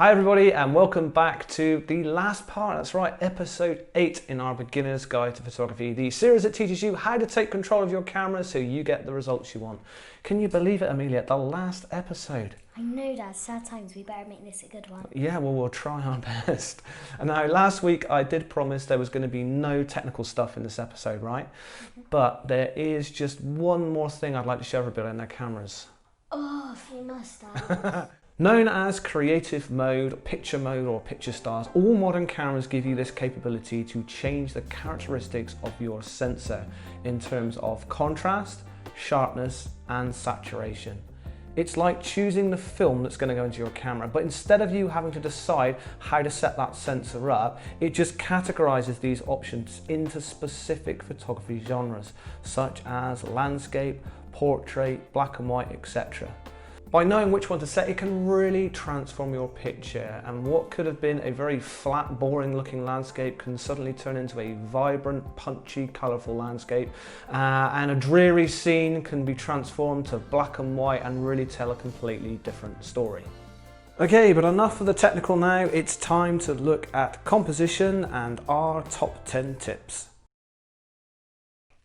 Hi everybody and welcome back to the last part, that's right, episode 8 in our Beginner's Guide to Photography, the series that teaches you how to take control of your camera so you get the results you want. Can you believe it, Amelia, the last episode? I know, Dad, sad times, we better make this a good one. Yeah, well, we'll try our best. And now, last week I did promise there was going to be no technical stuff in this episode, right? But there is just one more thing I'd like to show everybody on their cameras. Oh, you must, Dad. Known as creative mode, picture mode or picture stars, all modern cameras give you this capability to change the characteristics of your sensor in terms of contrast, sharpness and saturation. It's like choosing the film that's going to go into your camera, but instead of you having to decide how to set that sensor up, it just categorizes these options into specific photography genres, such as landscape, portrait, black and white, etc. By knowing which one to set, it can really transform your picture, and what could have been a very flat, boring looking landscape can suddenly turn into a vibrant, punchy, colourful landscape, and a dreary scene can be transformed to black and white and really tell a completely different story. Okay, but enough of the technical now, it's time to look at composition and our top 10 tips.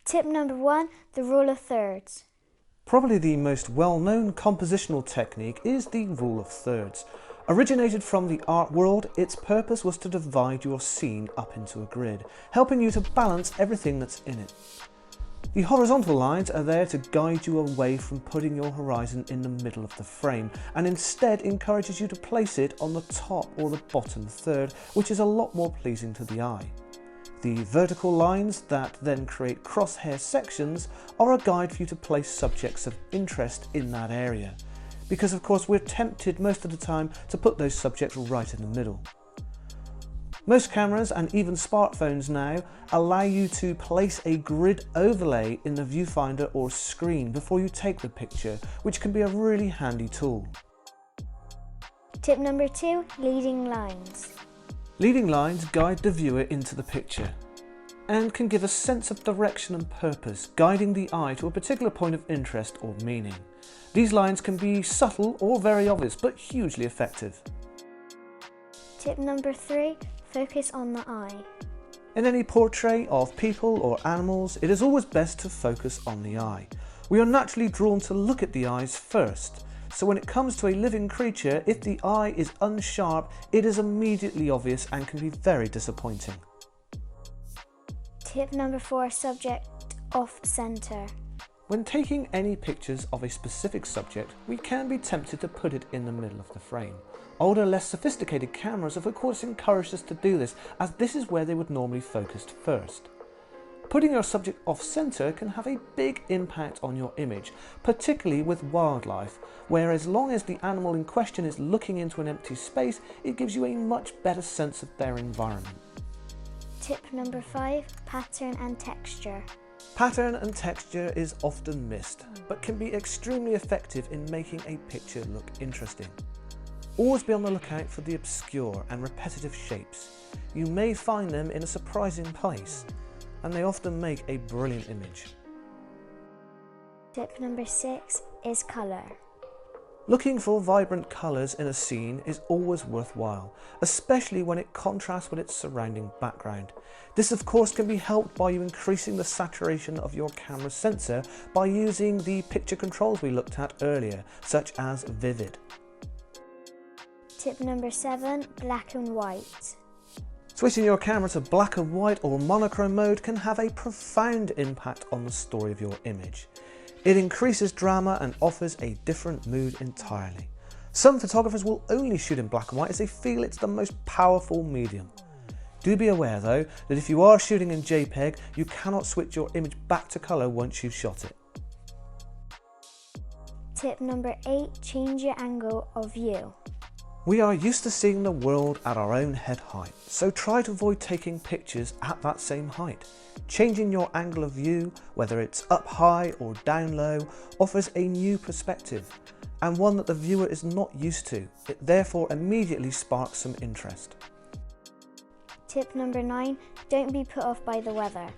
Tip number 1, the rule of thirds. Probably the most well-known compositional technique is the rule of thirds. Originated from the art world, its purpose was to divide your scene up into a grid, helping you to balance everything that's in it. The horizontal lines are there to guide you away from putting your horizon in the middle of the frame, and instead encourages you to place it on the top or the bottom third, which is a lot more pleasing to the eye. The vertical lines that then create crosshair sections are a guide for you to place subjects of interest in that area, because of course we're tempted most of the time to put those subjects right in the middle. Most cameras and even smartphones now allow you to place a grid overlay in the viewfinder or screen before you take the picture, which can be a really handy tool. Tip number 2, leading lines. Leading lines guide the viewer into the picture and can give a sense of direction and purpose, guiding the eye to a particular point of interest or meaning. These lines can be subtle or very obvious, but hugely effective. Tip number 3, focus on the eye. In any portrait of people or animals, it is always best to focus on the eye. We are naturally drawn to look at the eyes first. So when it comes to a living creature, if the eye is unsharp, it is immediately obvious and can be very disappointing. Tip number 4, subject off center. When taking any pictures of a specific subject, we can be tempted to put it in the middle of the frame. Older, less sophisticated cameras have of course encouraged us to do this, as this is where they would normally focus first. Putting your subject off-center can have a big impact on your image, particularly with wildlife, where as long as the animal in question is looking into an empty space, it gives you a much better sense of their environment. Tip number 5, pattern and texture. Pattern and texture is often missed, but can be extremely effective in making a picture look interesting. Always be on the lookout for the obscure and repetitive shapes. You may find them in a surprising place, and they often make a brilliant image. Tip number 6 is colour. Looking for vibrant colours in a scene is always worthwhile, especially when it contrasts with its surrounding background. This of course can be helped by you increasing the saturation of your camera sensor by using the picture controls we looked at earlier, such as Vivid. Tip number 7, black and white. Switching your camera to black and white or monochrome mode can have a profound impact on the story of your image. It increases drama and offers a different mood entirely. Some photographers will only shoot in black and white as they feel it's the most powerful medium. Do be aware though that if you are shooting in JPEG, you cannot switch your image back to colour once you've shot it. Tip number 8, change your angle of view. We are used to seeing the world at our own head height, so try to avoid taking pictures at that same height. Changing your angle of view, whether it's up high or down low, offers a new perspective, and one that the viewer is not used to. It therefore immediately sparks some interest. Tip number 9, don't be put off by the weather.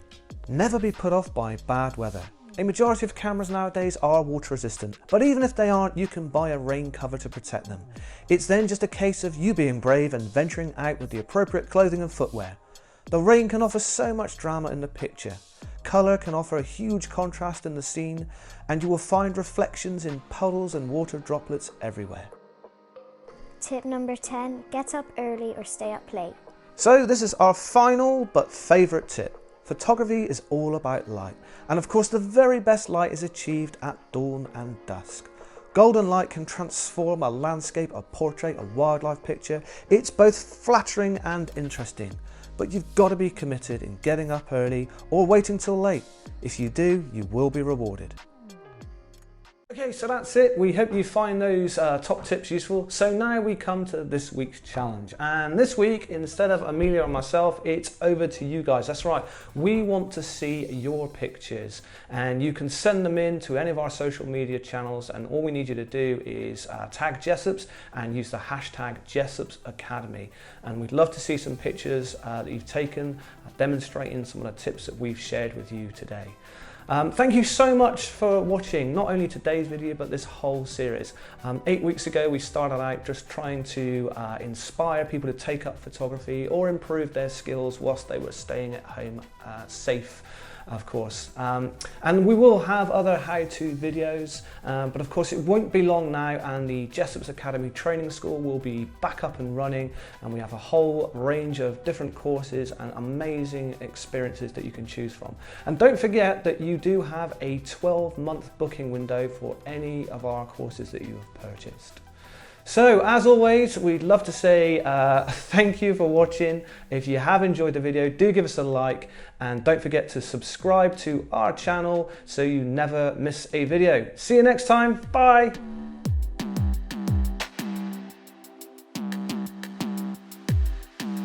Never be put off by bad weather. A majority of cameras nowadays are water resistant, but even if they aren't, you can buy a rain cover to protect them. It's then just a case of you being brave and venturing out with the appropriate clothing and footwear. The rain can offer so much drama in the picture. Colour can offer a huge contrast in the scene, and you will find reflections in puddles and water droplets everywhere. Tip number 10, get up early or stay up late. So this is our final but favourite tip. Photography is all about light, and of course the very best light is achieved at dawn and dusk. Golden light can transform a landscape, a portrait, a wildlife picture. It's both flattering and interesting, but you've got to be committed in getting up early or waiting till late. If you do, you will be rewarded. Okay, so that's it. We hope you find those top tips useful. So now we come to this week's challenge. And this week, instead of Amelia and myself, it's over to you guys. That's right. We want to see your pictures, and you can send them in to any of our social media channels. And all we need you to do is tag Jessops and use the hashtag Jessops Academy. And we'd love to see some pictures that you've taken demonstrating some of the tips that we've shared with you today. Thank you so much for watching not only today's video but this whole series. 8 weeks ago we started out just trying to inspire people to take up photography or improve their skills whilst they were staying at home safe, of course. And we will have other how-to videos, but of course it won't be long now, and the Jessops Academy Training School will be back up and running, and we have a whole range of different courses and amazing experiences that you can choose from. And don't forget that you do have a 12-month booking window for any of our courses that you have purchased. So as always, we'd love to say thank you for watching. If you have enjoyed the video, do give us a like, and don't forget to subscribe to our channel so you never miss a video. See you next time. Bye.